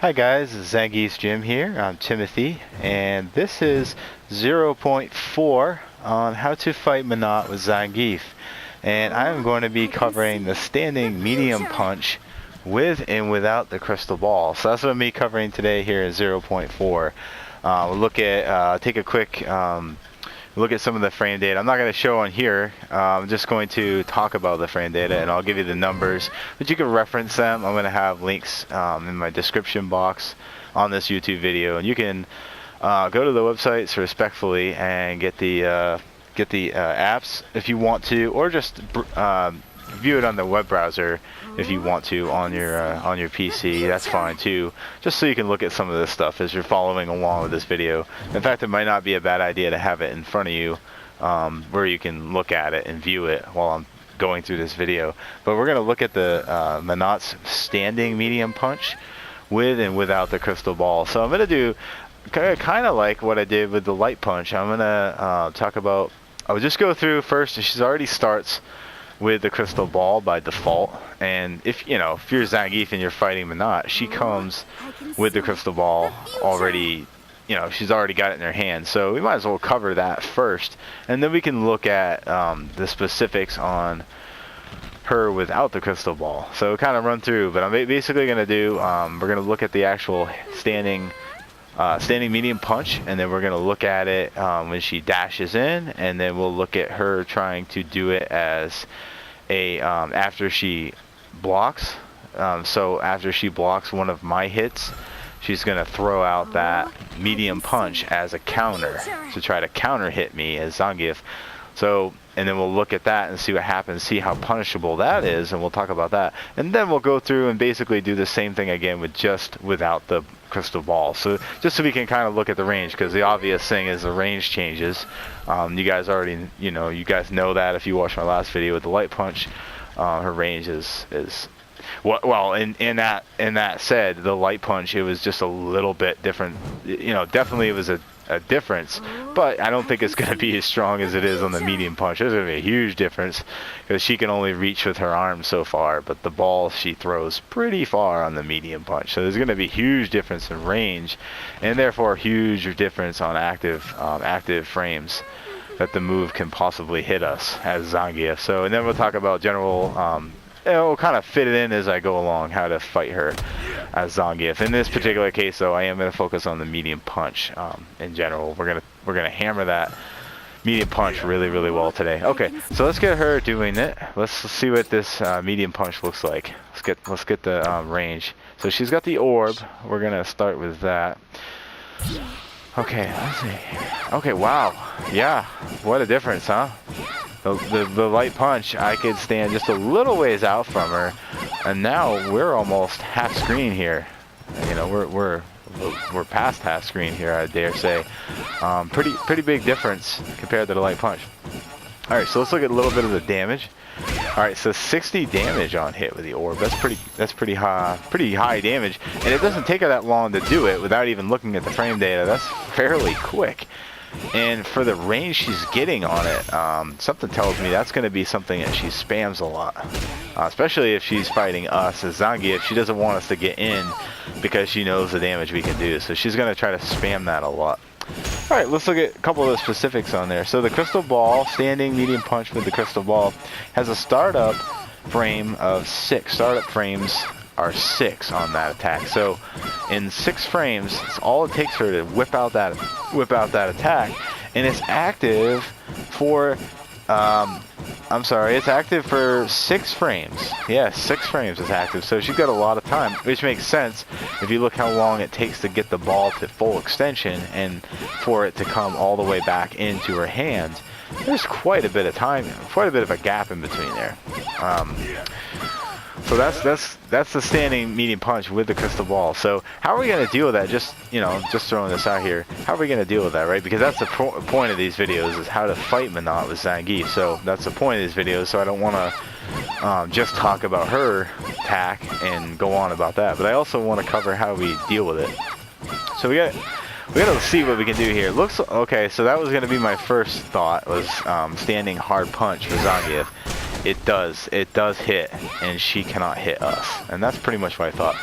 Hi guys, it's Zangiefsgym here. I'm Timothy, and this is 0.4 on how to fight Menat with Zangief. And I'm going to be covering the standing medium punch with and without the crystal ball. So that's what I'm going to be covering today here at 0.4. We'll look at, take a quick look at some of the frame data. I'm not going to show on here. I'm just going to talk about the frame data, and I'll give you the numbers, but you can reference them. I'm going to have links in my description box on this YouTube video, and you can go to the websites respectfully and get the apps if you want to, or just view it on the web browser if you want to on your PC. That's fine too, just so you can look at some of this stuff as you're following along with this video. In fact, it might not be a bad idea to have it in front of you where you can look at it and view it while I'm going through this video. But we're going to look at the Menats standing medium punch with and without the crystal ball. So I'm going to do kind of like what I did with the light punch. I'm going to talk about, I'll just go through first, and she's already starts with the crystal ball by default. And if you're Zangief and you're fighting Menat, she comes with the crystal ball already, she's already got it in her hand. So we might as well cover that first, and then we can look at the specifics on her without the crystal ball. So kind of run through, but I'm basically going to do, we're going to look at the actual standing medium punch, and then we're going to look at it when she dashes in, and then we'll look at her trying to do it as a after she blocks. So after she blocks one of my hits, she's going to throw out that medium punch as a counter to try to counter hit me as Zangief. So, and then we'll look at that and see what happens, see how punishable that is, and we'll talk about that. And then we'll go through and basically do the same thing again with just without the crystal ball. So just so we can kind of look at the range, because the obvious thing is the range changes. You guys already, you guys know that if you watched my last video with the light punch, her range is well, in that said, the light punch, it was just a little bit different. Definitely it was a difference, but I don't think it's going to be as strong as it is on the medium punch. There's going to be a huge difference because she can only reach with her arms so far, but the ball she throws pretty far on the medium punch. So there's going to be a huge difference in range, and therefore a huge difference on active frames that the move can possibly hit us as Zangief. So, and then we'll talk about general we'll kind of fit it in as I go along, how to fight her as Zangief. In this particular case, though, I am going to focus on the medium punch. In general, we're gonna hammer that medium punch really, really well today. Okay, so let's get her doing it. Let's see what this medium punch looks like. Let's get the range. So she's got the orb. We're gonna start with that. Okay, let's see. Okay, wow, yeah, what a difference, huh? The light punch, I could stand just a little ways out from her, and now we're almost half screen here. We're past half screen here, I dare say. Pretty big difference compared to the light punch. All right, so let's look at a little bit of the damage. All right, so 60 damage on hit with the orb. That's pretty high damage, and it doesn't take her that long to do it without even looking at the frame data. That's fairly quick. And for the range she's getting on it, something tells me that's going to be something that she spams a lot. Especially if she's fighting us as Zangief. She doesn't want us to get in because she knows the damage we can do. So she's going to try to spam that a lot. Alright, let's look at a couple of the specifics on there. So the crystal ball, standing medium punch with the crystal ball, has a startup frame of 6. Startup frames are 6 on that attack. So in 6 frames, it's all it takes her to whip out that attack, and it's active for it's active for 6 frames. Yeah, 6 frames is active. So she's got a lot of time, which makes sense if you look how long it takes to get the ball to full extension and for it to come all the way back into her hand. There's quite a bit of time, quite a bit of a gap in between there. So that's the standing medium punch with the crystal ball. So how are we going to deal with that? Just throwing this out here. How are we going to deal with that, right? Because that's the point of these videos, is how to fight Menat with Zangief. So that's the point of these videos. So I don't want to just talk about her attack and go on about that. But I also want to cover how we deal with it. So we gotta see what we can do here. Looks okay. So that was going to be my first thought, was standing hard punch for Zangief. It does hit, and she cannot hit us, and that's pretty much what I thought.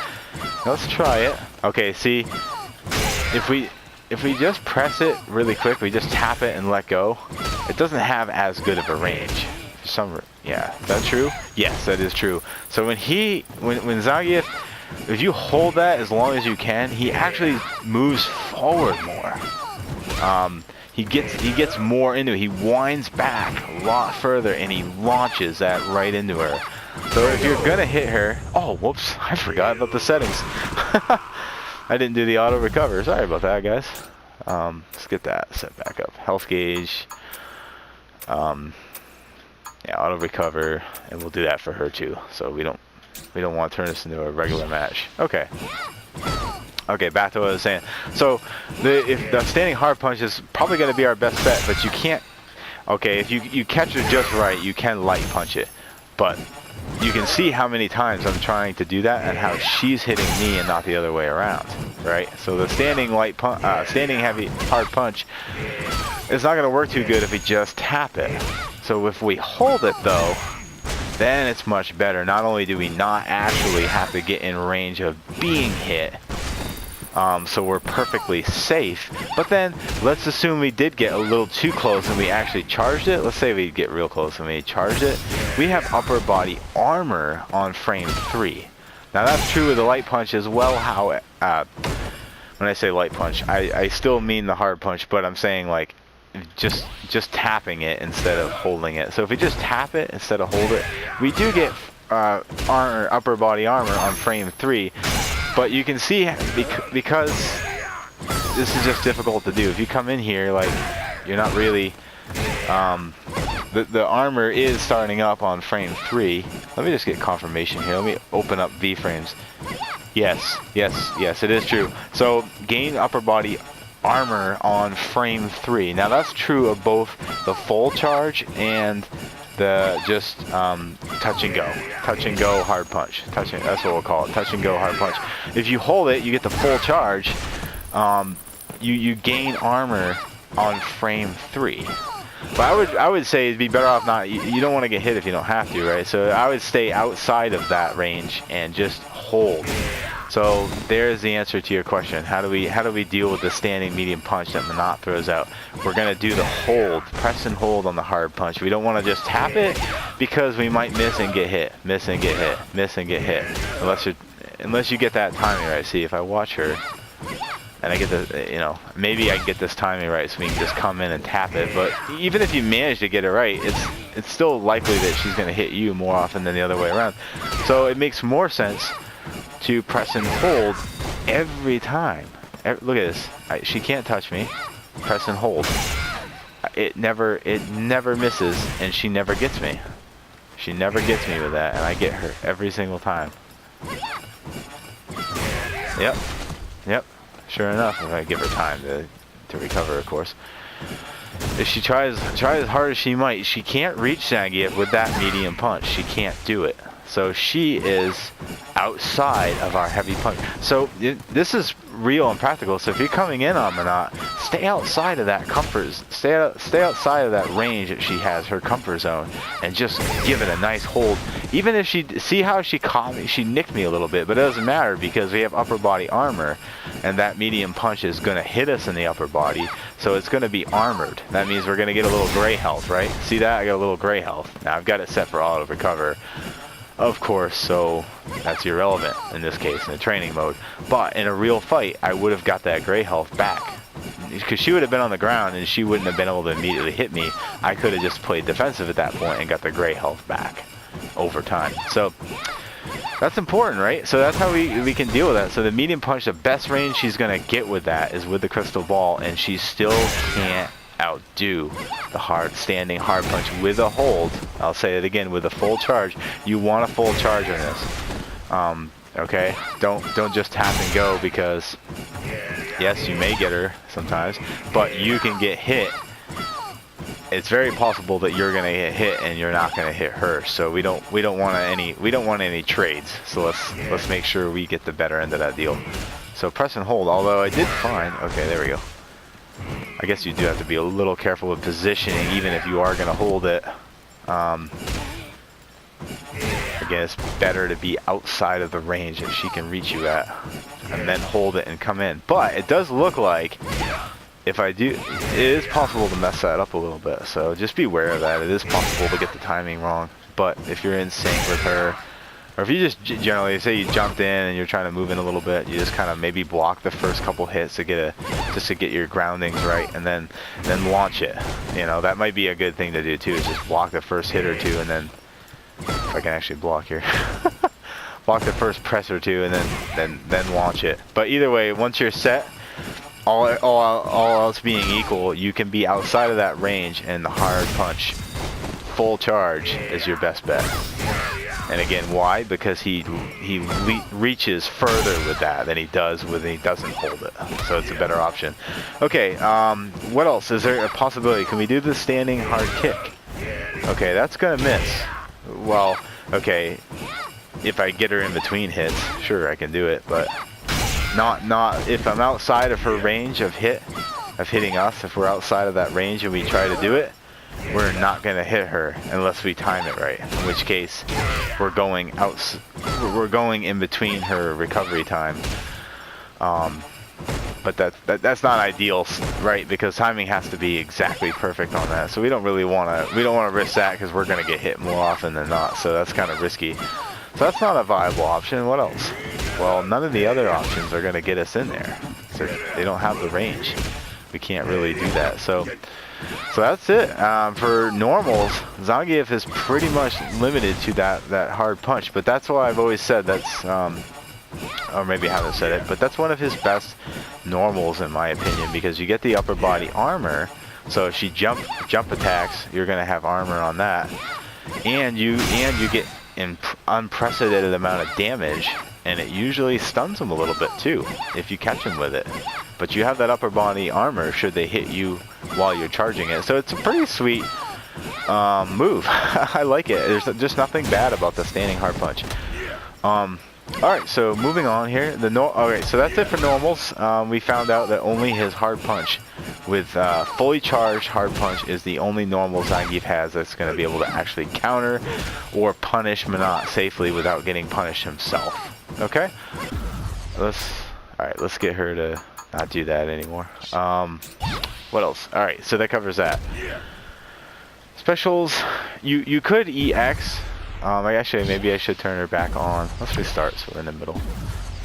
Let's try it. Okay, see, if we just press it really quick, we just tap it and let go, it doesn't have as good of a range. Yeah, is that true? Yes, that is true. So when Zangief, if you hold that as long as you can, he actually moves forward more. He gets more into it. He winds back a lot further and he launches that right into her. So if you're gonna hit her, oh whoops, I forgot about the settings. I didn't do the auto recover. Sorry about that, guys. Let's get that set back up. Health gauge. Yeah, auto recover, and we'll do that for her too. So we don't want to turn this into a regular match. Okay. Okay, back to what I was saying. So if the standing hard punch is probably going to be our best bet, but you can't. Okay, if you catch it just right, you can light punch it, but you can see how many times I'm trying to do that and how she's hitting me and not the other way around, right? So the standing heavy hard punch is not going to work too good if we just tap it. So if we hold it though, then it's much better. Not only do we not actually have to get in range of being hit, so we're perfectly safe, but then let's assume we did get a little too close and we actually charged it. Let's say we get real close and we charged it. We have upper body armor on frame 3. Now that's true with the light punch as well. How when I say light punch, I still mean the hard punch, but I'm saying like just tapping it instead of holding it. So if we just tap it instead of hold it, we do get upper body armor on frame 3. But you can see, because this is just difficult to do. If you come in here, like, you're not really, the armor is starting up on frame 3. Let me just get confirmation here. Let me open up Vframes. Yes, it is true. So gain upper body armor on frame 3. Now that's true of both the full charge and the just touch and go hard punch. That's what we'll call it, touch and go hard punch. If you hold it, you get the full charge. You gain armor on frame 3. But I would say it'd be better off not. You don't want to get hit if you don't have to, right? So I would stay outside of that range and just hold. So there's the answer to your question. How do we deal with the standing medium punch that Menat throws out? We're gonna do the hold, press and hold on the hard punch. We don't want to just tap it because we might miss and get hit, miss and get hit. Unless you get that timing right. See, if I watch her and I get the, maybe I can get this timing right so we can just come in and tap it. But even if you manage to get it right, it's still likely that she's gonna hit you more often than the other way around. So it makes more sense to press and hold every time. Look at this. She can't touch me. Press and hold. It never misses, and she never gets me. She never gets me with that, and I get her every single time. Yep. Sure enough, if I give her time to recover, of course. If she tries as hard as she might, she can't reach Zangief with that medium punch. She can't do it. So she is outside of our heavy punch. So this is real and practical. So if you're coming in on Menat, stay outside of that comfort. Stay outside of that range that she has, her comfort zone, and just give it a nice hold. Even if see how she caught me, she nicked me a little bit, but it doesn't matter because we have upper body armor, and that medium punch is going to hit us in the upper body. So it's going to be armored. That means we're going to get a little gray health, right? See that? I got a little gray health. Now I've got it set for auto recover, of course, so that's irrelevant in this case in the training mode. But in a real fight, I would have got that gray health back. Because she would have been on the ground and she wouldn't have been able to immediately hit me. I could have just played defensive at that point and got the gray health back over time. So that's important, right? So that's how we can deal with that. So the medium punch, the best range she's going to get with that is with the crystal ball, and she still can't outdo the standing hard punch with a hold. I'll say it again, with a full charge. You want a full charge on this. Okay, don't just tap and go, because yes, you may get her sometimes, but you can get hit. It's very possible that you're gonna get hit and you're not gonna hit her. So we don't want any trades. So let's make sure we get the better end of that deal. So press and hold. Although I did find, okay, there we go. I guess you do have to be a little careful with positioning, even if you are going to hold it. again, it's better to be outside of the range that she can reach you at, and then hold it and come in. But it does look like, if I do, it is possible to mess that up a little bit, so just be aware of that. It is possible to get the timing wrong, but if you're in sync with her, or if you just generally, say you jumped in and you're trying to move in a little bit, you just kind of maybe block the first couple hits to get just to get your groundings right, and then launch it. You know, that might be a good thing to do too, is just block the first hit or two, and then, if I can actually block here, block the first press or two, and then launch it. But either way, once you're set, all else being equal, you can be outside of that range, and the hard punch, full charge, is your best bet. And again, why? Because he reaches further with that than he does when he doesn't hold it. So it's a better option. Okay, what else? Is there a possibility? Can we do the standing hard kick? Okay, that's gonna miss. Well, okay, if I get her in between hits, sure, I can do it, but not if I'm outside of her range of hitting us. If we're outside of that range and we try to do it, we're not gonna hit her unless we time it right. In which case, we're going in between her recovery time. But that's not ideal, right? Because timing has to be exactly perfect on that. So we don't want to risk that, because we're gonna get hit more often than not. So that's kind of risky. So that's not a viable option. What else? Well, none of the other options are gonna get us in there. So they don't have the range. We can't really do that. So that's it. For normals, Zangief is pretty much limited to that hard punch. But that's why I've always said that's, or maybe I haven't said it, but that's one of his best normals in my opinion, because you get the upper body armor. So if she jump attacks, you're gonna have armor on that, and you get an unprecedented amount of damage, and it usually stuns them a little bit too if you catch them with it. But you have that upper body armor should they hit you while you're charging it. So it's a pretty sweet move. I like it. There's just nothing bad about the standing hard punch. Alright, so moving on here. Alright, so that's it for normals. We found out that only his hard punch with fully charged hard punch is the only normal Zangief has that's going to be able to actually counter or punish Menat safely without getting punished himself. Okay? Alright, let's get her to not do that anymore. What else? Alright, so that covers that. Specials, you could EX. Actually, maybe I should turn her back on. Let's restart, so we're in the middle.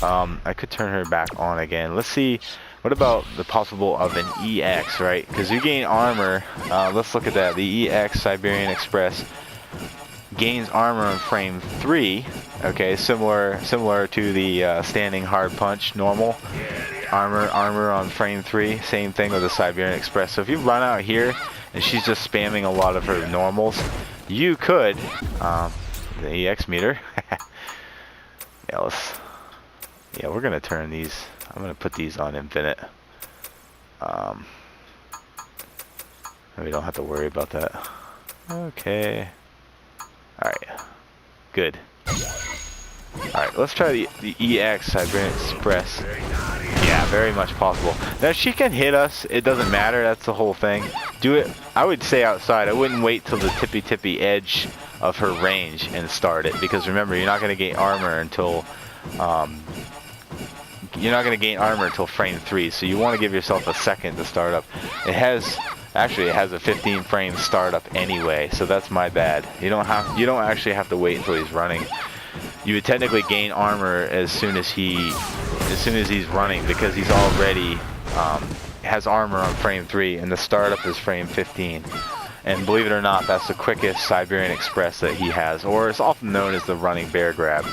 I could turn her back on again. Let's see, what about the possible of an EX, right? Because you gain armor. Let's look at that. The EX Siberian Express gains armor in frame 3. Okay, similar to the standing hard punch normal. Armor on frame 3. Same thing with the Siberian Express. So if you run out here and she's just spamming a lot of her normals, you could the EX meter. Yeah, we're gonna turn these. I'm gonna put these on infinite. We don't have to worry about that. Okay. All right. Good. All right. Let's try the EX Siberian Express. Yeah, very much possible. Now she can hit us. It doesn't matter. That's the whole thing. Do it. I would say outside. I wouldn't wait till the tippy edge of her range and start it, because remember, you're not going to gain armor until frame 3. So you want to give yourself a second to start up. It has a 15 frame startup anyway, so that's my bad. You don't actually have to wait until he's running. You would technically gain armor as soon as he's running, because he's already has armor on frame 3, and the startup is frame 15. And believe it or not, that's the quickest Siberian Express that he has, or it's often known as the running bear grab.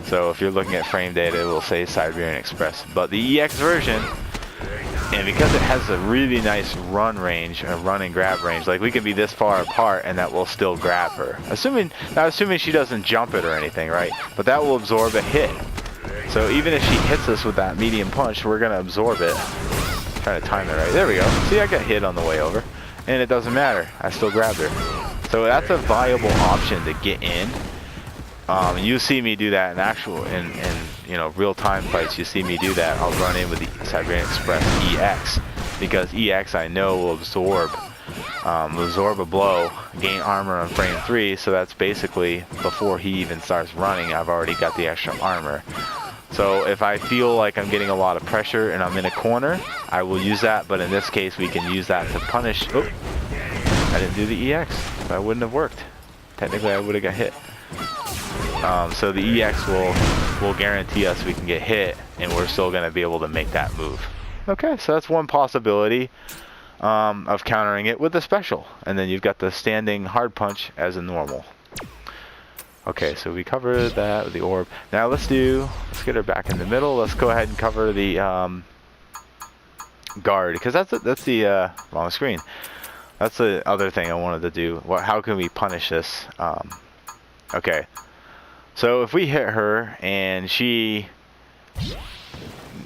So if you're looking at frame data, it will say Siberian Express. But the EX version, and because it has a really nice run range, a run and grab range, like we can be this far apart and that will still grab her. Assuming she doesn't jump it or anything, right? But that will absorb a hit. So even if she hits us with that medium punch, we're gonna absorb it. Trying to time it right. There we go. See, I got hit on the way over. And it doesn't matter. I still grabbed her. So that's a viable option to get in. You see me do that in real-time fights. You see me do that. I'll run in with the Siberian Express EX, because EX I know will absorb absorb a blow, gain armor on frame 3, so that's basically before he even starts running, I've already got the extra armor. So if I feel like I'm getting a lot of pressure and I'm in a corner, I will use that, but in this case we can use that to punish. Oh, I didn't do the EX. That wouldn't have worked. Technically I would have got hit. So the EX will guarantee us we can get hit, and we're still going to be able to make that move. Okay, so that's one possibility of countering it with a special. And then you've got the standing hard punch as a normal. Okay, so we covered that with the orb. Now let's get her back in the middle. Let's go ahead and cover the guard, because that's the wrong screen. That's the other thing I wanted to do. How can we punish this? Okay, so if we hit her and she,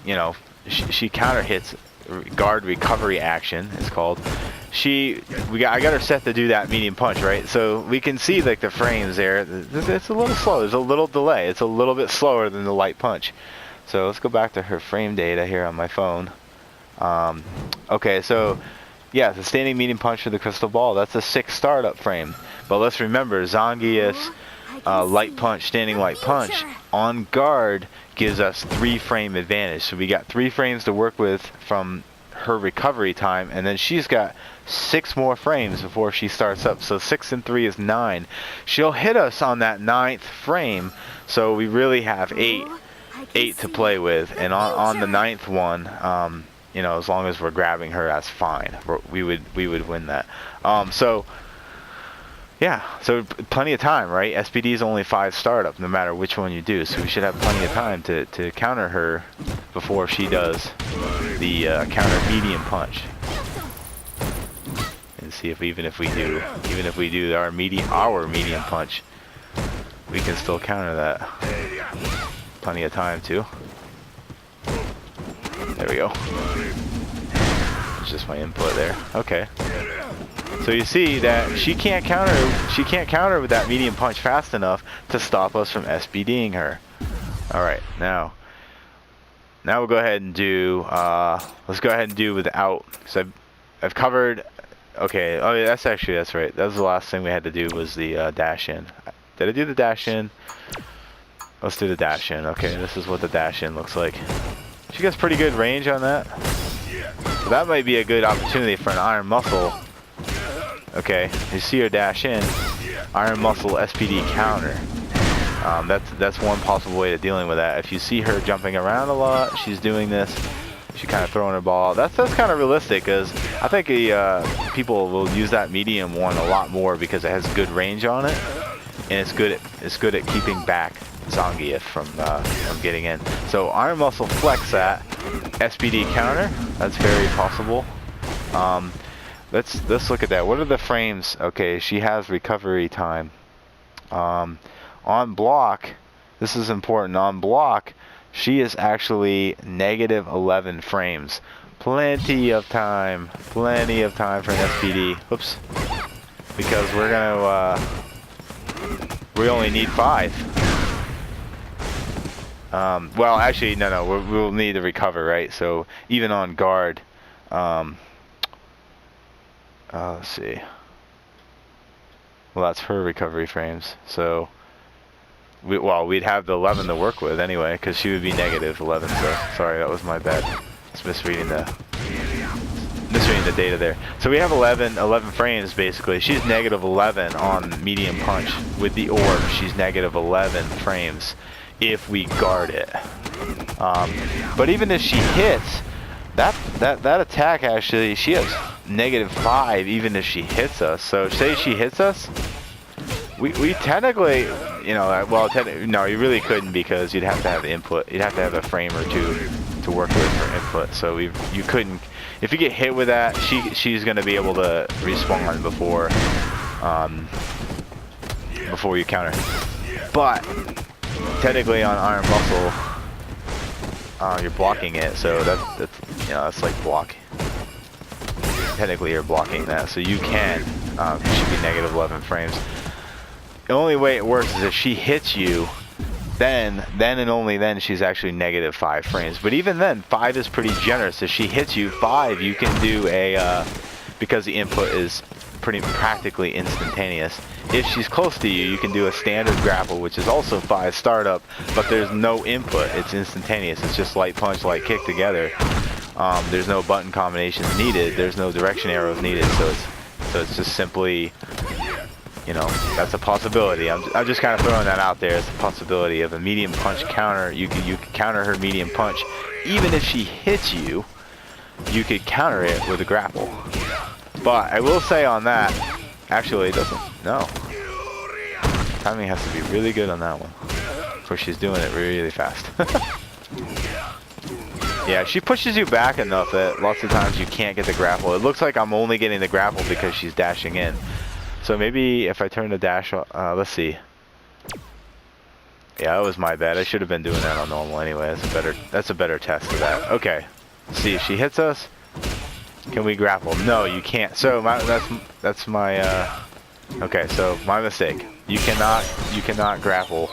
you know, she counter hits guard recovery action, it's called. I got her set to do that medium punch, right? So we can see like the frames there. It's a little slow. There's a little delay. It's a little bit slower than the light punch. So let's go back to her frame data here on my phone. Okay, so yeah, the standing medium punch for the crystal ball. That's a 6 startup frame. But let's remember, Zangief's light punch, standing light punch on guard gives us 3 frame advantage. So we got 3 frames to work with from her recovery time, and then she's got 6 more frames before she starts up. So 6 and 3 is 9. She'll hit us on that 9th frame, so we really have 8 to play with. And on the 9th one, you know, as long as we're grabbing her, that's fine. We would win that. So yeah, so plenty of time, right? SPD is only 5 startup, no matter which one you do. So we should have plenty of time to counter her before she does the counter medium punch. And see if even if we do our medium punch, we can still counter that. Plenty of time too. There we go. It's just my input there. Okay. So you see that she can't counter with that medium punch fast enough to stop us from SBDing her. All right, now we'll go ahead and do let's go ahead and do without. So I've covered. Okay, oh yeah, that's right. That was the last thing we had to do, was the dash in. Did I do the dash in? Let's do the dash in. Okay, this is what the dash in looks like. She gets pretty good range on that. So that might be a good opportunity for an iron muscle. Okay, you see her dash in, iron muscle SPD counter. That's one possible way of dealing with that. If you see her jumping around a lot, she's doing this. She's kind of throwing her ball. That's kind of realistic, because I think people will use that medium one a lot more because it has good range on it, and it's good at keeping back Zangief from getting in. So iron muscle flex that SPD counter. That's very possible. Let's look at that. What are the frames? Okay, she has recovery time. On block, this is important. On block, she is actually negative 11 frames. Plenty of time for an SPD. Oops. Because we only need 5. Well, actually, no, we'll need to recover, right? So even on guard, let's see. Well, that's her recovery frames. So, we'd have the 11 to work with anyway, because she would be negative 11. So, sorry, that was my bad. Just misreading the data there. So we have 11 frames basically. She's negative 11 on medium punch. With the orb, she's negative 11 frames if we guard it. But even if she hits, that attack actually, she has negative 5 even if she hits us. So say she hits us, we technically, you know, well, no, you really couldn't, because you'd have to have input. You'd have to have a frame or two to work with for input. So you couldn't. If you get hit with that, she's going to be able to respawn before you counter. But technically on iron muscle, you're blocking it, so that's you know, that's like block. Technically you're blocking that, so you can. It should be negative 11 frames. The only way it works is if she hits you, then and only then she's actually negative 5 frames. But even then, 5 is pretty generous. If she hits you 5, you can do a because the input is practically instantaneous. If she's close to you, you can do a standard grapple, which is also 5 startup, but there's no input. It's instantaneous. It's just light punch, light kick together. There's no button combinations needed. There's no direction arrows needed. So it's just simply, you know, that's a possibility. I'm just kind of throwing that out there. It's a possibility of a medium punch counter. You can counter her medium punch. Even if she hits you, you could counter it with a grapple. But I will say on that, actually it doesn't, no. Timing has to be really good on that one. For she's doing it really fast. Yeah, she pushes you back enough that lots of times you can't get the grapple. It looks like I'm only getting the grapple because she's dashing in. So maybe if I turn the dash on, let's see. Yeah, that was my bad. I should have been doing that on normal anyway. That's a better test of that. Okay. See, if she hits us, can we grapple? No, you can't. So that's my okay, so my mistake. You cannot grapple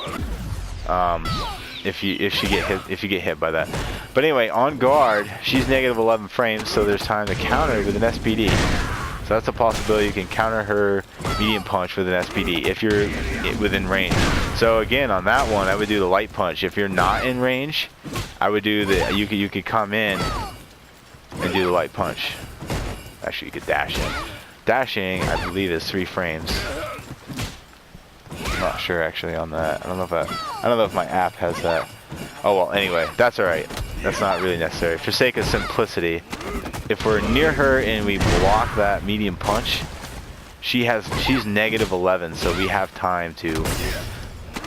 if you get hit by that. But anyway, on guard, she's negative 11 frames, so there's time to counter with an SPD. So that's a possibility. You can counter her medium punch with an SPD if you're within range. So again, on that one, I would do the light punch. If you're not in range, I would do the you could come in and do the light punch. Actually, you could dash in. Dashing, I believe, is 3 frames. I'm not sure actually on that. I don't know if my app has that. Oh well, anyway, that's all right. That's not really necessary. For sake of simplicity, if we're near her and we block that medium punch, she's negative 11, so we have time to.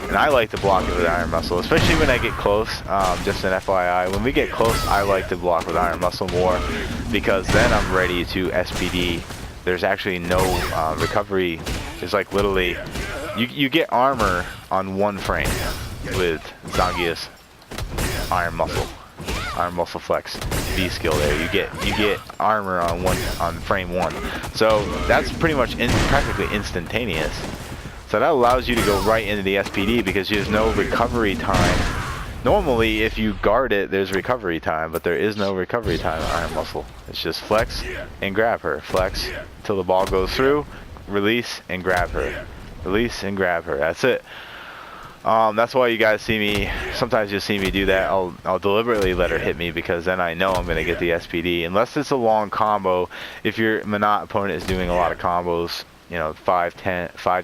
And I like to block it with Iron Muscle, especially when I get close. Just an FYI, when we get close, I like to block with Iron Muscle more because then I'm ready to SPD. There's actually no recovery. There's like literally, you get armor on 1 frame with Zangief's Iron Muscle Flex V skill there. You get armor on frame 1. So that's pretty much practically instantaneous. So that allows you to go right into the SPD because there's no recovery time. Normally, if you guard it, there's recovery time, but there is no recovery time in Iron Muscle. It's just flex and grab her. Flex until the ball goes through, release and grab her. Release and grab her. That's it. That's why you guys see me, sometimes you'll see me do that. I'll deliberately let her hit me because then I know I'm going to get the SPD. Unless it's a long combo, if your Menat opponent is doing a lot of combos, you know, 5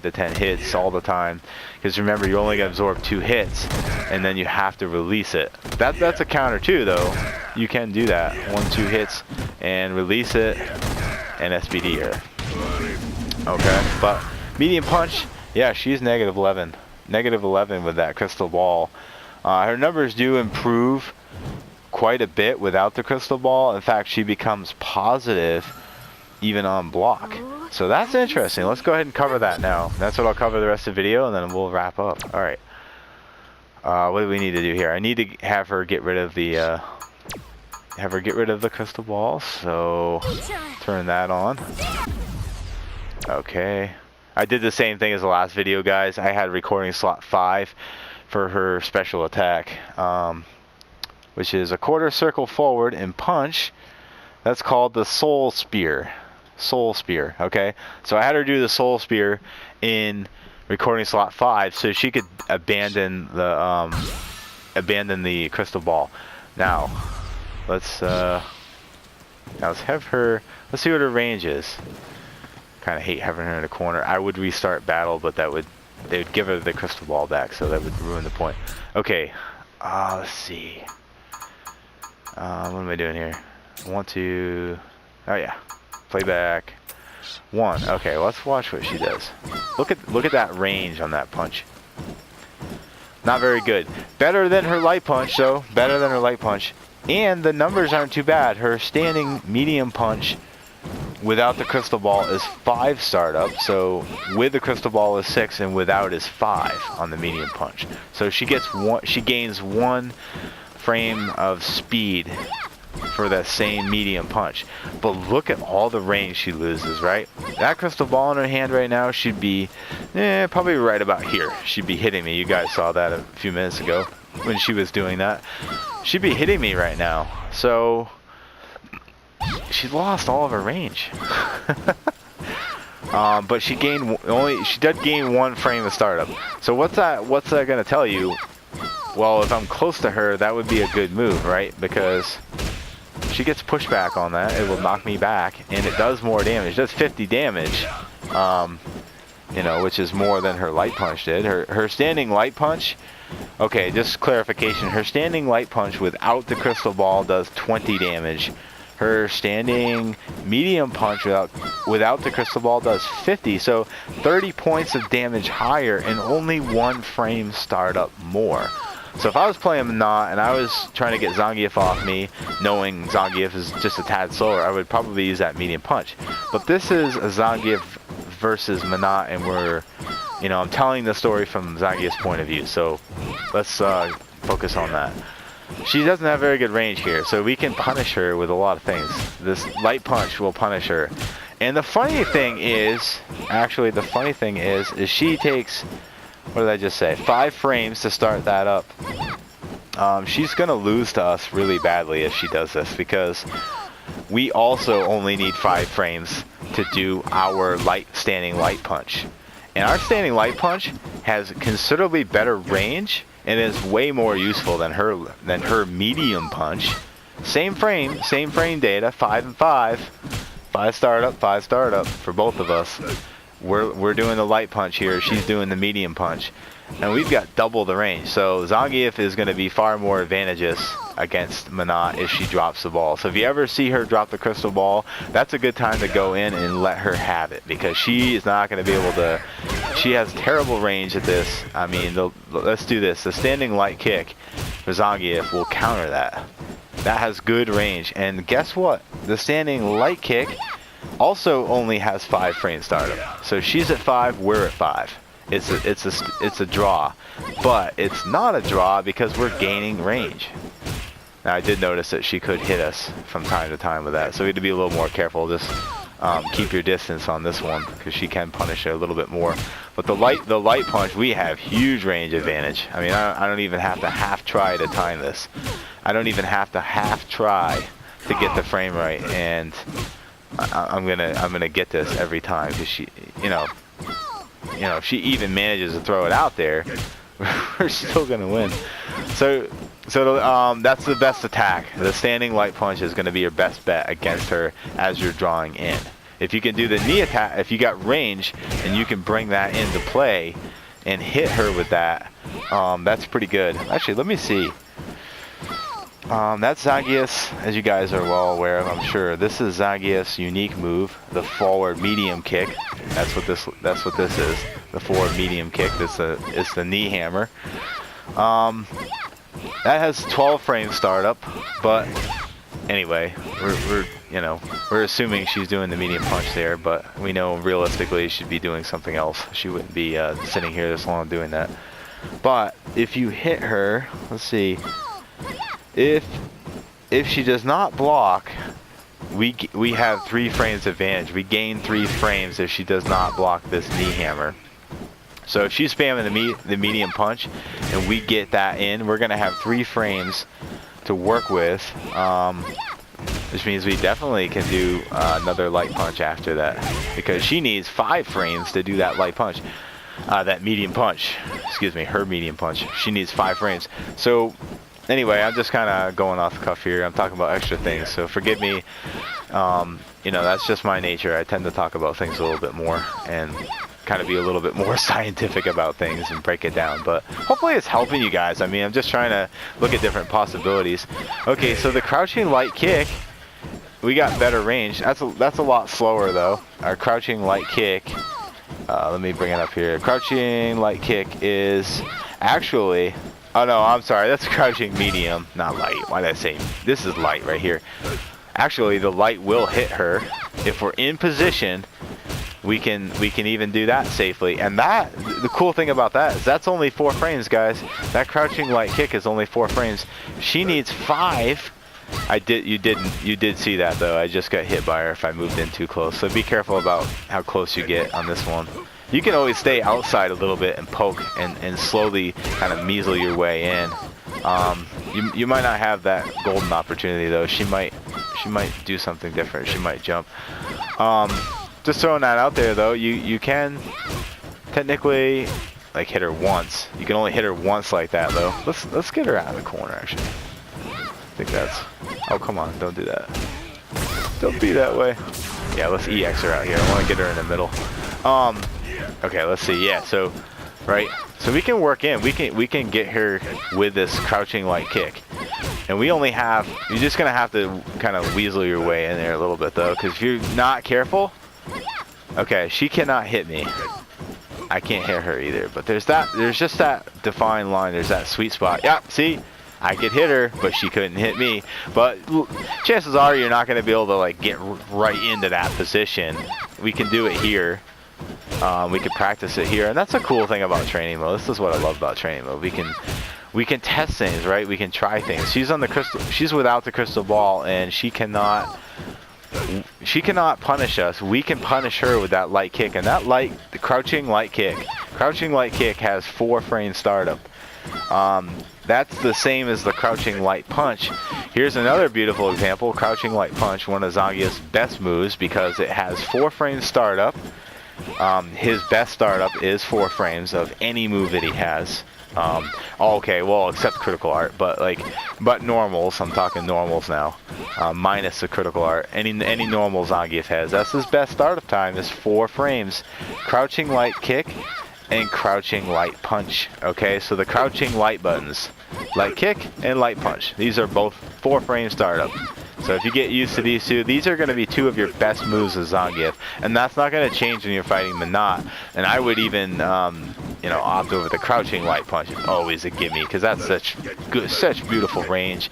to 10 hits all the time, because remember, you're only going to absorb 2 hits and then you have to release it. That's a counter too though. You can do that. 1-2 hits and release it and SPD her. Okay, but medium punch, yeah, she's negative 11. Negative 11 with that crystal ball. Her numbers do improve quite a bit without the crystal ball. In fact, she becomes positive even on block. So that's interesting. Let's go ahead and cover that now. That's what I'll cover the rest of the video, and then we'll wrap up. All right. What do we need to do here? I need to have her get rid of the crystal ball. So turn that on. Okay. I did the same thing as the last video, guys. I had recording slot 5 for her special attack, which is a quarter circle forward and punch. That's called the Soul Spear. Soul Spear, okay? So I had her do the Soul Spear in recording slot 5 so she could abandon the crystal ball. Now, let's have her, let's see what her range is. Kind of hate having her in a corner. I would restart battle, but they would give her the crystal ball back, so that would ruin the point. Okay, let's see. What am I doing here? I want to, oh yeah, playback 1. Okay, let's watch what she does. Look at that range on that punch. Not very good. Better than her light punch though. Better than her light punch, and the numbers aren't too bad. Her standing medium punch without the crystal ball is 5 startup, so with the crystal ball is 6, and without is 5 on the medium punch. So she gains 1 frame of speed for that same medium punch. But look at all the range she loses, right? That crystal ball in her hand right now should be probably right about here. She'd be hitting me. You guys saw that a few minutes ago when she was doing that. She'd be hitting me right now. So she lost all of her range. But she gained she did gain 1 frame of startup. So what's that gonna tell you? Well, if I'm close to her, that would be a good move, right? Because she gets pushback on that, it will knock me back, and it does more damage. It does 50 damage, you know, which is more than her light punch did. Her standing light punch, okay, just clarification, her standing light punch without the crystal ball does 20 damage. Her standing medium punch without the crystal ball does 50, so 30 points of damage higher and only 1 frame startup more. So if I was playing Menat and I was trying to get Zangief off me, knowing Zangief is just a tad slower, I would probably use that medium punch. But this is a Zangief versus Menat, and you know, I'm telling the story from Zangief's point of view. So let's focus on that. She doesn't have very good range here, so we can punish her with a lot of things. This light punch will punish her. And the funny thing is, actually the funny thing is she takes, what did I just say, 5 frames to start that up. She's gonna lose to us really badly if she does this, because we also only need 5 frames to do our standing light punch. And our standing light punch has considerably better range and is way more useful than her medium punch. Same frame data, 5 and 5. 5 startup for both of us. We're doing the light punch here, she's doing the medium punch. And we've got double the range. So Zangief is going to be far more advantageous against Menat if she drops the ball. So if you ever see her drop the crystal ball, that's a good time to go in and let her have it, because she is not going to be able to. She has terrible range at this. I mean, let's do this. The standing light kick for Zangief will counter that. That has good range. And guess what? The standing light kick also only has 5 frame startup. So she's at 5, we're at 5. It's a draw, but it's not a draw because we're gaining range. Now I did notice that she could hit us from time to time with that, so we have to be a little more careful. Just keep your distance on this one, because she can punish it a little bit more. But the light punch, we have huge range advantage. I mean, I don't even have to half try to time this. I don't even have to half try to get the frame right, and I'm gonna get this every time, because she, you know, if she even manages to throw it out there, we're still gonna win. So that's the best attack. The standing light punch is gonna be your best bet against her as you're drawing in. If you can do the knee attack, if you got range and you can bring that into play and hit her with that, that's pretty good. Actually, let me see. That's Zangief's, as you guys are well aware of, I'm sure. This is Zangief's unique move, the forward medium kick. That's what this is. The forward medium kick. It's the knee hammer. That has 12 frame startup, but anyway, we're assuming she's doing the medium punch there, but we know realistically she should be doing something else. She wouldn't be sitting here this long doing that. But if you hit her, let's see. If she does not block, we have 3 frames advantage. We gain 3 frames if she does not block this knee hammer. So if she's spamming the medium punch and we get that in, we're gonna have 3 frames to work with, which means we definitely can do another light punch after that, because she needs 5 frames to do that light punch. That medium punch, excuse me, her medium punch. She needs 5 frames. So anyway, I'm just kind of going off the cuff here. I'm talking about extra things, so forgive me. You know, that's just my nature. I tend to talk about things a little bit more and kind of be a little bit more scientific about things and break it down. But hopefully it's helping you guys. I mean, I'm just trying to look at different possibilities. Okay, so the crouching light kick, we got better range. That's a lot slower though. Our crouching light kick, let me bring it up here. Crouching light kick is actually, oh no, I'm sorry, that's crouching medium, not light. Why did I say, this is light right here. Actually, the light will hit her. If we're in position, we can even do that safely. And that, the cool thing about that is that's only 4 frames, guys. That crouching light kick is only 4 frames. She needs 5. You did see that though. I just got hit by her if I moved in too close. So be careful about how close you get on this one. You can always stay outside a little bit and poke and slowly kind of measle your way in. You might not have that golden opportunity though. She might do something different. She might jump. Just throwing that out there though. You can technically like hit her once. You can only hit her once like that though. Let's get her out of the corner actually. I think that's. Oh come on! Don't do that. Don't be that way. Yeah, let's EX her out here. I want to get her in the middle. Okay, let's see. Yeah, so right. So we can work in. We can get her with this crouching light kick. And we only have. You're just gonna have to kind of weasel your way in there a little bit though, because if you're not careful. Okay, she cannot hit me. I can't hit her either. But there's just that defined line. There's that sweet spot. Yeah, see. I could hit her, but she couldn't hit me. But chances are you're not going to be able to like get right into that position. We can do it here. We can practice it here, and that's a cool thing about training mode. This is what I love about training mode. We can test things, right? We can try things. She's on the crystal. She's without the crystal ball, and she cannot punish us. We can punish her with that light kick, and the crouching light kick. Crouching light kick has 4 frame startup. That's the same as the crouching light punch. Here's another beautiful example. Crouching light punch, one of Zangief's best moves because it has 4 frame startup. His best startup is 4 frames of any move that he has. Okay, well, except critical art, but normals. I'm talking normals now, minus the critical art. Any normal Zangief has. That's his best startup time is 4 frames. Crouching light kick and crouching light punch. Okay, so the crouching light buttons, light kick and light punch. These are both 4 frame startup. So if you get used to these two, these are going to be 2 of your best moves as Zangief, and that's not going to change when you're fighting Menat. And I would even, opt over the crouching light punch. It's always a gimme because that's such beautiful range.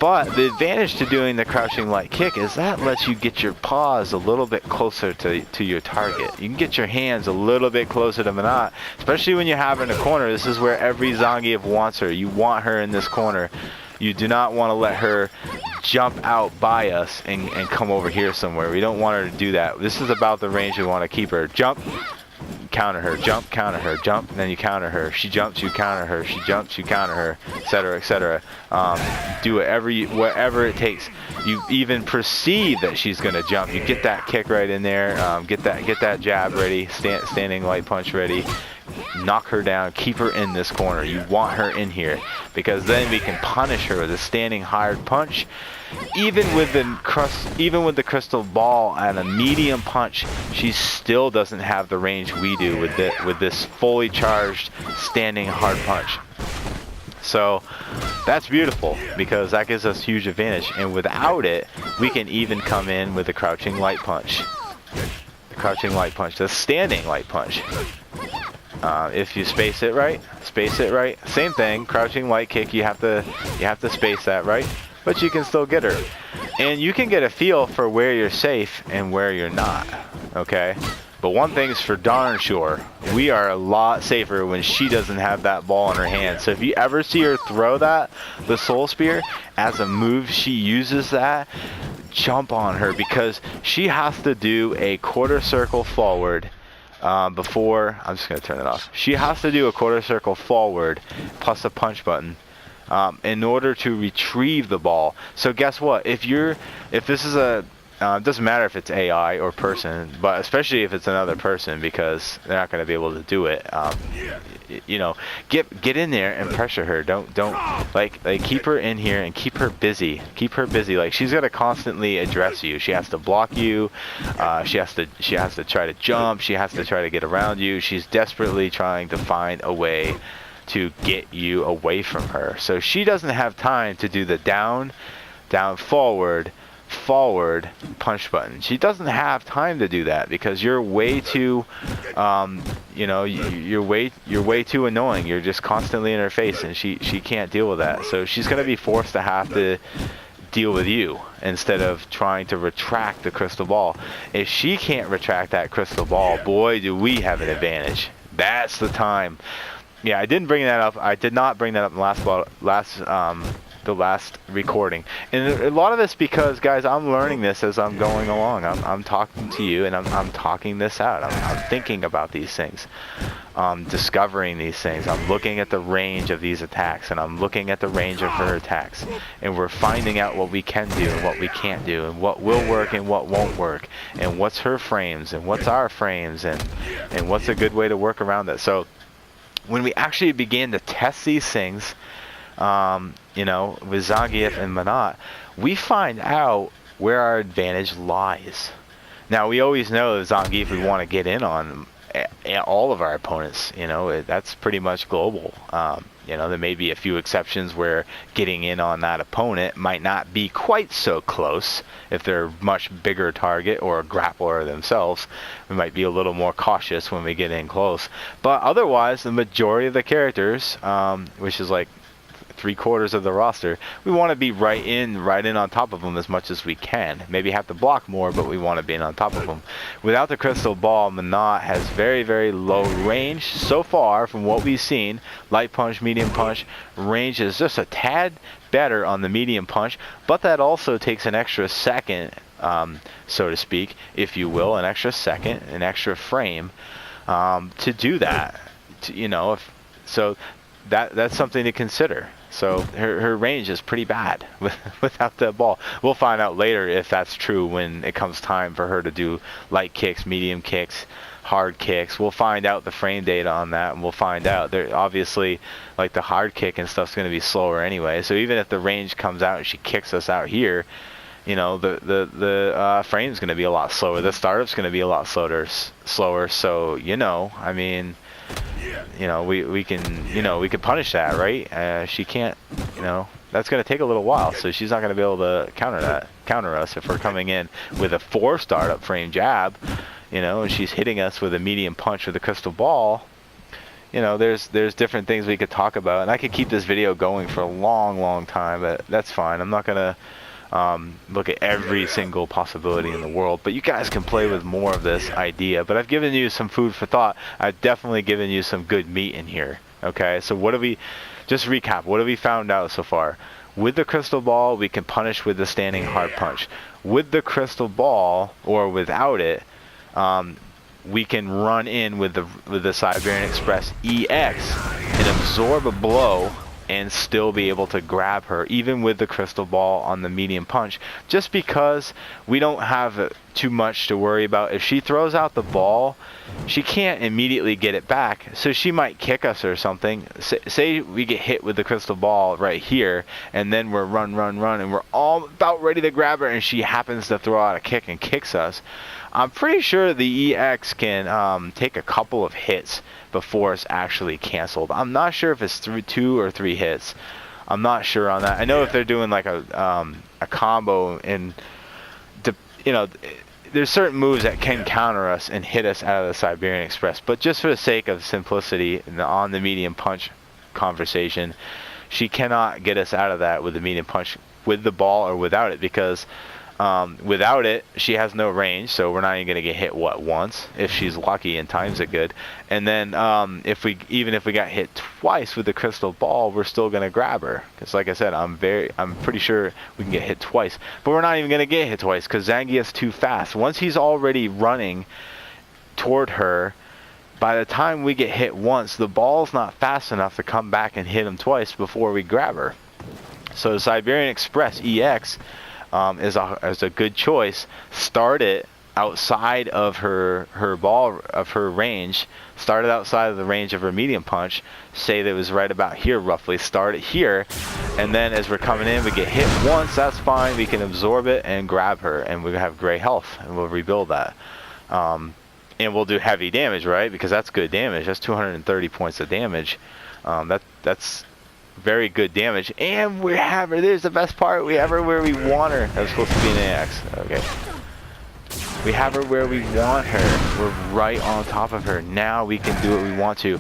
But the advantage to doing the crouching light kick is that lets you get your paws a little bit closer to your target. You can get your hands a little bit closer to Menat, especially when you have her in the corner. This is where every Zangief wants her. You want her in this corner. You do not want to let her jump out by us and come over here somewhere. We don't want her to do that. This is about the range we want to keep her. Jump, counter her, jump, counter her, jump, and then you counter her. She jumps, you counter her. She jumps, you counter her, etc., etc. Do whatever it takes. You even perceive that she's going to jump. You get that kick right in there. Get that jab ready. Standing light punch ready. Knock her down. Keep her in this corner. You want her in here because then we can punish her with a standing hard punch. Even with the crystal ball and a medium punch, she still doesn't have the range we do with this fully charged standing hard punch. So that's beautiful because that gives us huge advantage. And without it, we can even come in with the crouching light punch. The crouching light punch, the standing light punch. If you space it right, same thing. Crouching light kick, you have to space that right, but you can still get her, and you can get a feel for where you're safe and where you're not. Okay, but one thing's for darn sure, we are a lot safer when she doesn't have that ball in her hand. So if you ever see her throw the soul spear as a move, she uses that. Jump on her because she has to do a quarter circle forward. Before, I'm just going to turn it off. She has to do a quarter circle forward plus a punch button in order to retrieve the ball. So guess what? If this is it doesn't matter if it's AI or person, but especially if it's another person because they're not going to be able to do it. Get in there and pressure her. Don't like keep her in here and keep her busy. Keep her busy. Like she's got to constantly address you. She has to block you. She has to try to jump. She has to try to get around you. She's desperately trying to find a way to get you away from her. So she doesn't have time to do the down, forward punch button. She doesn't have time to do that because you're way too you're way too annoying. You're just constantly in her face and she can't deal with that. So she's going to be forced to have to deal with you instead of trying to retract the crystal ball. If she can't retract that crystal ball, boy do we have an advantage. That's the time. Yeah, I didn't bring that up. I did not bring that up in the last recording, and a lot of this because guys, I'm learning this as I'm going along. I'm talking to you and I'm talking this out. I'm thinking about these things. discovering these things. I'm looking at the range of these attacks, and I'm looking at the range of her attacks, and we're finding out what we can do and what we can't do, and what will work and what won't work, and what's her frames and what's our frames, and what's a good way to work around it. So when we actually begin to test these things, you know, with Zangief and Menat, we find out where our advantage lies. Now, we always know that Zangief we want to get in on all of our opponents. You know, that's pretty much global. You know, there may be a few exceptions where getting in on that opponent might not be quite so close. If they're a much bigger target or a grappler themselves, we might be a little more cautious when we get in close. But otherwise, the majority of the characters, which is like 3/4 of the roster, we want to be right in on top of them as much as we can. Maybe have to block more, but we want to be in on top of them. Without the crystal ball, Menat has very, very low range so far from what we've seen. Light punch, medium punch, range is just a tad better on the medium punch, but that also takes an extra second, so to speak, if you will, an extra second, an extra frame, to do that. You know, so that's something to consider. So her range is pretty bad without the ball. We'll find out later if that's true when it comes time for her to do light kicks, medium kicks, hard kicks. We'll find out the frame data on that, and we'll find out. Obviously, like the hard kick and stuff's going to be slower anyway. So even if the range comes out and she kicks us out here, you know, the frame's going to be a lot slower. The startup's going to be a lot slower. So, you know, I mean, you know, we can, you know, we can punish that, right? She can't, you know, that's going to take a little while, so she's not going to be able to counter us if we're coming in with a 4 startup frame jab, you know, and she's hitting us with a medium punch with a crystal ball. You know, there's different things we could talk about, and I could keep this video going for a long time, but that's fine. I'm not going to look at every single possibility in the world, but you guys can play with more of this idea. But I've given you some food for thought. I've definitely given you some good meat in here. Okay, so what have we, just recap, what have we found out so far? With the crystal ball, we can punish with the standing hard punch. With the crystal ball, or without it, we can run in with the Siberian Express EX and absorb a blow and still be able to grab her, even with the crystal ball on the medium punch, just because we don't have too much to worry about. If she throws out the ball, she can't immediately get it back, so she might kick us or something. Say we get hit with the crystal ball right here, and then we're run, and we're all about ready to grab her, and she happens to throw out a kick and kicks us. I'm pretty sure the EX can take a couple of hits before it's actually canceled. I'm not sure if it's through 2 or 3 hits. I'm not sure on that. I know if they're doing like a combo, and you know, there's certain moves that can counter us and hit us out of the Siberian Express. But just for the sake of simplicity, on the medium punch conversation, she cannot get us out of that with the medium punch, with the ball or without it, because without it, she has no range, so we're not even going to get hit once if she's lucky and times it good. And then even if we got hit twice with the crystal ball, we're still going to grab her, because like I said, I'm pretty sure we can get hit twice, but we're not even going to get hit twice because Zangief's too fast. Once he's already running toward her, by the time we get hit once, the ball's not fast enough to come back and hit him twice before we grab her. So the Siberian Express EX is a good choice. Start it outside of her ball, of her range. Start it outside of the range of her medium punch. Say that it was right about here roughly. Start it here, and then as we're coming in, we get hit once. That's fine. We can absorb it and grab her, and we have great health, and we'll rebuild that. And we'll do heavy damage, right? Because that's good damage. That's 230 points of damage. That's very good damage, and we have her. There's the best part. We have her where we want her. That was supposed to be an AX. Okay. We have her where we want her. We're right on top of her. Now we can do what we want to.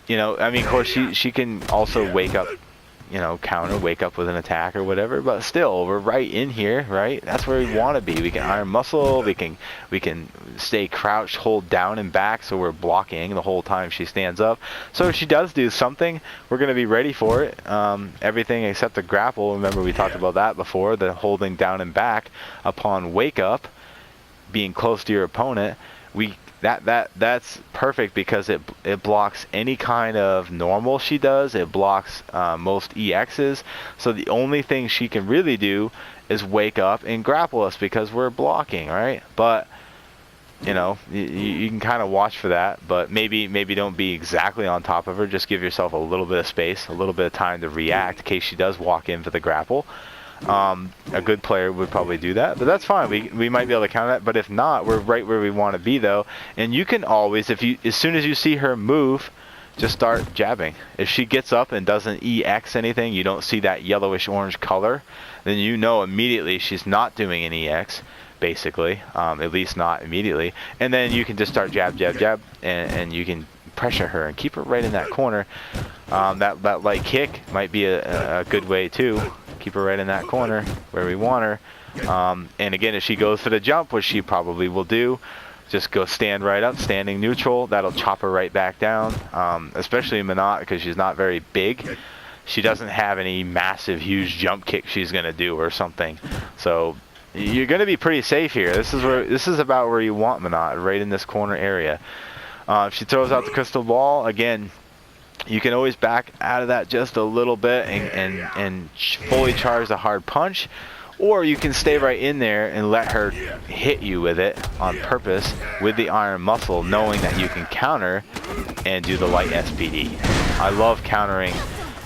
You know, I mean, of course, she can also wake up, you know, wake up with an attack or whatever, but still, we're right in here, right? That's where we want to be. We can iron muscle, we can stay crouched, hold down and back, so we're blocking the whole time she stands up. So if she does do something, we're going to be ready for it. Everything except the grapple. Remember, we talked about that before, the holding down and back upon wake up, being close to your opponent. That's perfect because it blocks any kind of normal she does. It blocks most EXs. So the only thing she can really do is wake up and grapple us because we're blocking, right? But you know, you can kind of watch for that, but maybe don't be exactly on top of her. Just give yourself a little bit of space, a little bit of time to react in case she does walk in for the grapple. A good player would probably do that, but that's fine. We might be able to counter that, but if not, we're right where we want to be though. And you can always, as soon as you see her move, just start jabbing. If she gets up and doesn't EX anything, you don't see that yellowish orange color, then you know immediately she's not doing an EX, basically, at least not immediately. And then you can just start jab, jab, jab, and you can pressure her and keep her right in that corner. That light kick might be a good way too. Keep her right in that corner where we want her. And again, if she goes for the jump, which she probably will do, just go stand right up, standing neutral. That'll chop her right back down, especially Menat because she's not very big. She doesn't have any massive, huge jump kick she's going to do or something. So you're going to be pretty safe here. This is about where you want Menat, right in this corner area. If she throws out the crystal ball, again, you can always back out of that just a little bit and fully charge the hard punch, or you can stay right in there and let her hit you with it on purpose with the iron muscle, knowing that you can counter and do the light SPD. I love countering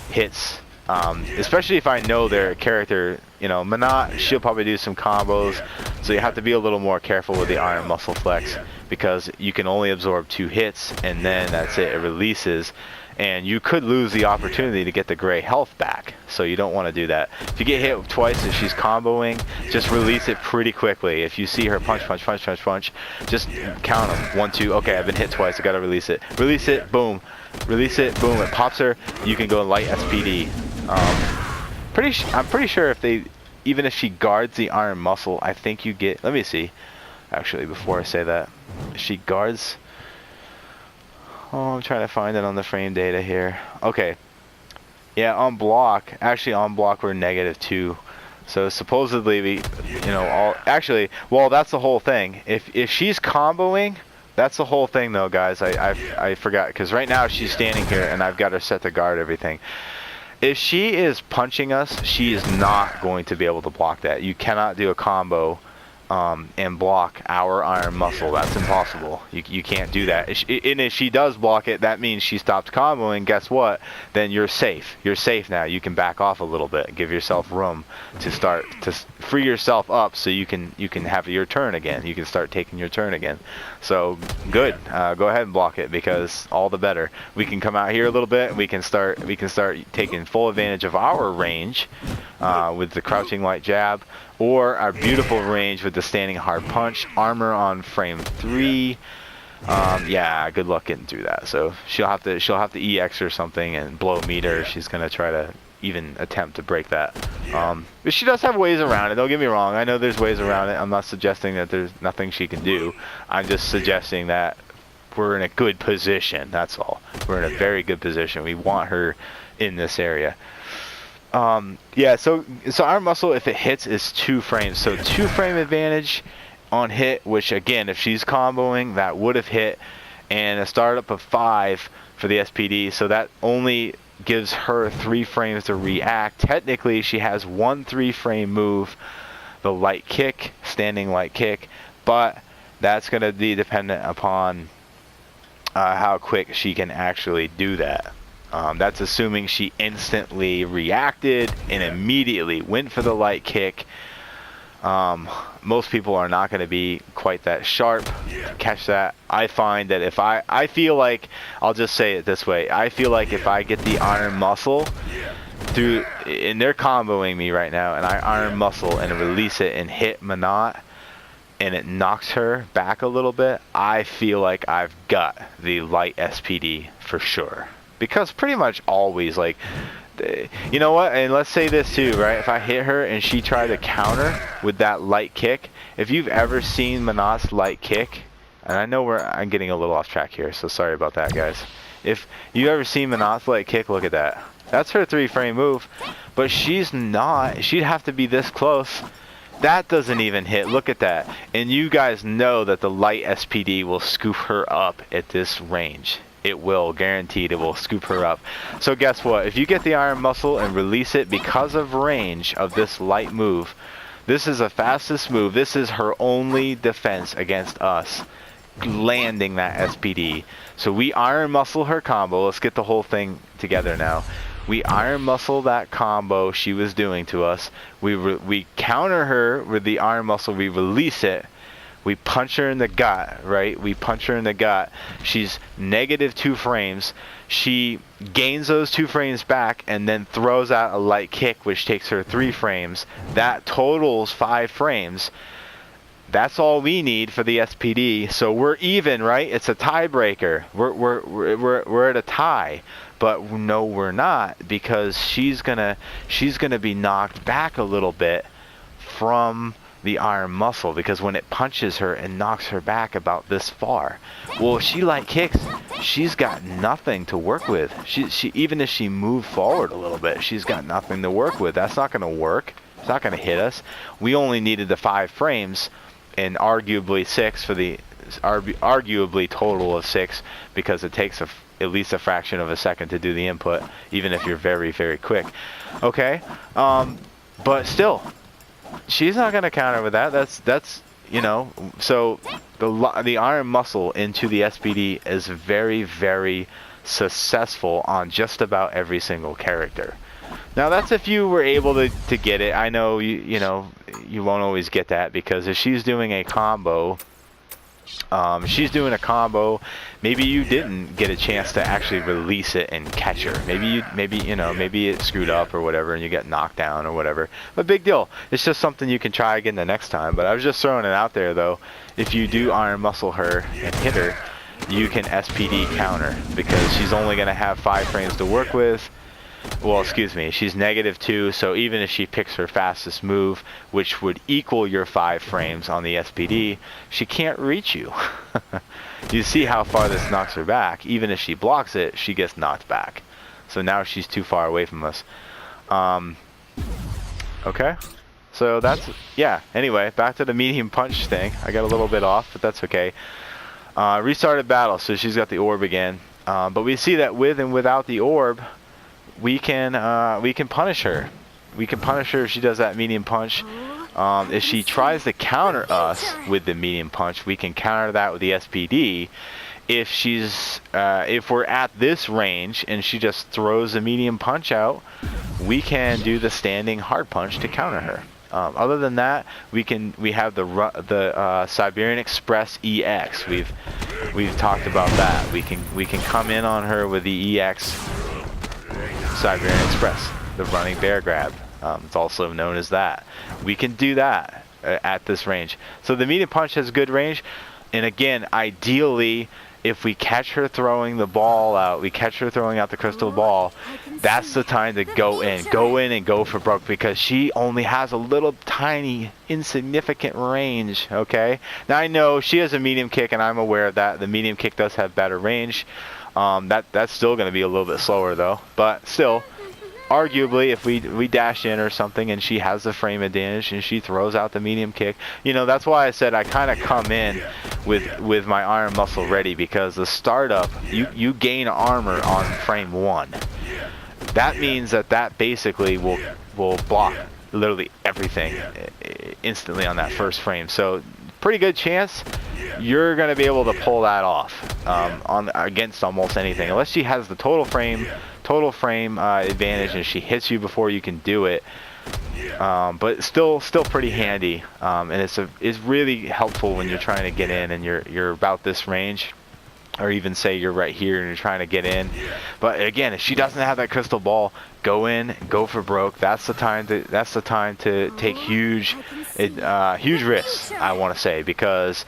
hits, especially if I know their character. You know, Menat, she'll probably do some combos, so you have to be a little more careful with the iron muscle flex because you can only absorb 2 hits and then that's it, it releases. And you could lose the opportunity to get the gray health back, so you don't want to do that. If you get hit twice and she's comboing, just release it pretty quickly. If you see her punch, punch, punch, punch, punch, just count them. 1, 2, okay, I've been hit twice, I gotta release it. Release it, boom. Release it, boom, it pops her. You can go light SPD. I'm pretty sure even if she guards the iron muscle, I think you get, let me see, actually, before I say that. If she guards, oh, I'm trying to find it on the frame data here. Okay. Yeah, on block, actually on block we're -2. So supposedly we, you know, well, that's the whole thing. If she's comboing, that's the whole thing though, guys. I forgot, because right now she's standing here and I've got her set to guard everything. If she is punching us, she is not going to be able to block that. You cannot do a combo and block our iron muscle. That's impossible. You can't do that. And if she does block it, that means she stopped comboing. Guess what? Then you're safe. You're safe now. You can back off a little bit. Give yourself room to start to free yourself up so you can have your turn again. You can start taking your turn again. So good. Go ahead and block it, because all the better. We can come out here a little bit and we can start taking full advantage of our range with the crouching light jab, or our beautiful range with the standing hard punch, armor on frame 3. Yeah, good luck getting through that. So she'll have to EX or something and blow meter. She's gonna try to even attempt to break that. But she does have ways around it. Don't get me wrong. I know there's ways around it. I'm not suggesting that there's nothing she can do. I'm just suggesting that we're in a good position. That's all. We're in a very good position. We want her in this area. Yeah, so our muscle, if it hits, is 2 frames. So 2 frame advantage on hit, which again, if she's comboing, that would have hit, and a startup of 5 for the SPD. So that only gives her 3 frames to react. Technically, she has 1 3-frame move, the light kick, standing light kick, but that's going to be dependent upon how quick she can actually do that. That's assuming she instantly reacted and immediately went for the light kick. Most people are not going to be quite that sharp to catch that. I find that if I feel like, I'll just say it this way, I feel like if I get the iron muscle through, and they're comboing me right now, and I iron muscle and release it and hit Menat, and it knocks her back a little bit, I feel like I've got the light SPD for sure. Because pretty much always, like, you know what, and let's say this too, right? If I hit her and she tried to counter with that light kick, if you've ever seen Menat's light kick, and I know I'm getting a little off track here, so sorry about that, guys. If you've ever seen Menat's light kick, look at that. That's her 3-frame move, but she's not, she'd have to be this close That doesn't even hit. Look at that. And you guys know that the light SPD will scoop her up at this range. It will, guaranteed, it will scoop her up. So guess what? If you get the iron muscle and release it because of range of this light move, this is the fastest move. This is her only defense against us landing that SPD. So we iron muscle her combo. Let's get the whole thing together now. We iron muscle that combo she was doing to us. We counter her with the iron muscle. We release it. We punch her in the gut, right? We punch her in the gut. She's -2 frames. She gains those 2 frames back and then throws out a light kick, which takes her 3 frames. That totals 5 frames. That's all we need for the SPD. So we're even, right? It's a tiebreaker. We're at a tie. But no, we're not, because she's gonna be knocked back a little bit from the iron muscle, because when it punches her and knocks her back about this far, well, if she light kicks, she's got nothing to work with. She even if she moved forward a little bit, she's got nothing to work with. That's not going to work. It's not going to hit us. We only needed the 5 frames and arguably 6 for the arguably total of 6, because it takes at least a fraction of a second to do the input, even if you're very, very quick. Okay, but still, she's not going to counter with that. That's you know. So the iron muscle into the SPD is very, very successful on just about every single character. Now that's if you were able to get it. I know you know you won't always get that, because if she's doing a combo, maybe you didn't get a chance to actually release it and catch her. Maybe it screwed up or whatever, and you get knocked down or whatever. But big deal. It's just something you can try again the next time. But I was just throwing it out there, though. If you do iron muscle her and hit her, you can SPD counter, because she's only going to have 5 frames to work with. Well, excuse me, she's -2, so even if she picks her fastest move, which would equal your 5 frames on the SPD, she can't reach you. You see how far this knocks her back. Even if she blocks it, she gets knocked back. So now she's too far away from us. Okay, so that's, yeah, anyway, back to the medium punch thing. I got a little bit off, but that's okay. Restarted battle, so she's got the orb again. But we see that with and without the orb, we can punish her. We can punish her if she does that medium punch. If she tries to counter us with the medium punch, we can counter that with the SPD. If we're at this range and she just throws a medium punch out, we can do the standing hard punch to counter her. Other than that, we have the Siberian Express EX. We've talked about that. We can come in on her with the EX. Siberian Express, the running bear grab. It's also known as that. We can do that at this range. So the medium punch has good range. And again, ideally, if we catch her throwing the ball out, we catch her throwing out the crystal ball, that's the time to go in. Go in and go for broke, because she only has a little tiny, insignificant range, okay? Now I know she has a medium kick, and I'm aware of that. The medium kick does have better range. That's still going to be a little bit slower though, but still, arguably, if we dash in or something and she has the frame advantage and she throws out the medium kick, you know, that's why I said I kind of come in with my iron muscle ready, because the startup, you gain armor on frame 1. That means that basically will block literally everything instantly on that first frame. So pretty good chance you're going to be able to pull that off against almost anything, unless she has the total frame advantage and she hits you before you can do it. But still pretty handy, and it's really helpful when you're trying to get in and you're about this range, or even say you're right here and you're trying to get in. But again, if she doesn't have that crystal ball, go in, go for broke. That's the time to take huge risks, I want to say, because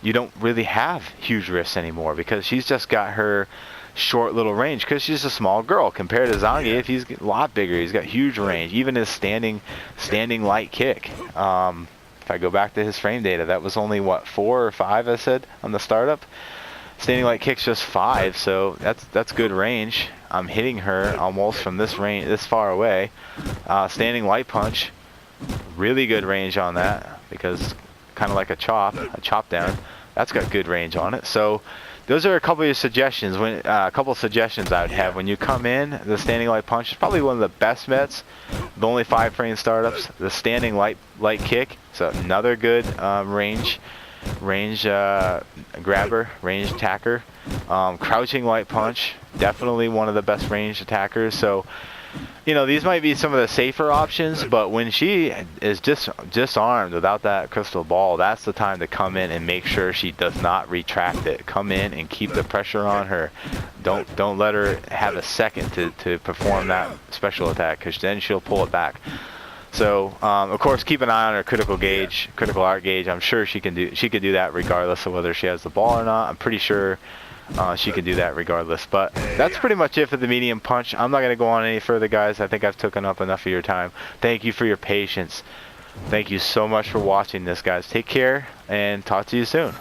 you don't really have huge risks anymore, because she's just got her short little range, because she's a small girl compared to Zangief. He's a lot bigger. He's got huge range, even his standing light kick. If I go back to his frame data, that was only what, 4 or 5 I said on the startup. Standing light kick's just 5, so that's good range. I'm hitting her almost from this range, this far away. Standing light punch, really good range on that, because kind of like a chop down. That's got good range on it. So those are a couple of suggestions. A couple of suggestions I would have when you come in. The standing light punch is probably one of the best mets. The only 5-frame startups. The standing light kick, so another good range grabber, range attacker. Crouching light punch, definitely one of the best range attackers. So, you know, these might be some of the safer options, but when she is disarmed without that crystal ball, that's the time to come in and make sure she does not retract it. Come in and keep the pressure on her. Don't let her have a second to perform that special attack, because then she'll pull it back. So, of course, keep an eye on her critical art gauge. I'm sure she could do that regardless of whether she has the ball or not. I'm pretty sure she can do that regardless. But that's pretty much it for the medium punch. I'm not going to go on any further, guys. I think I've taken up enough of your time. Thank you for your patience. Thank you so much for watching this, guys. Take care, and talk to you soon.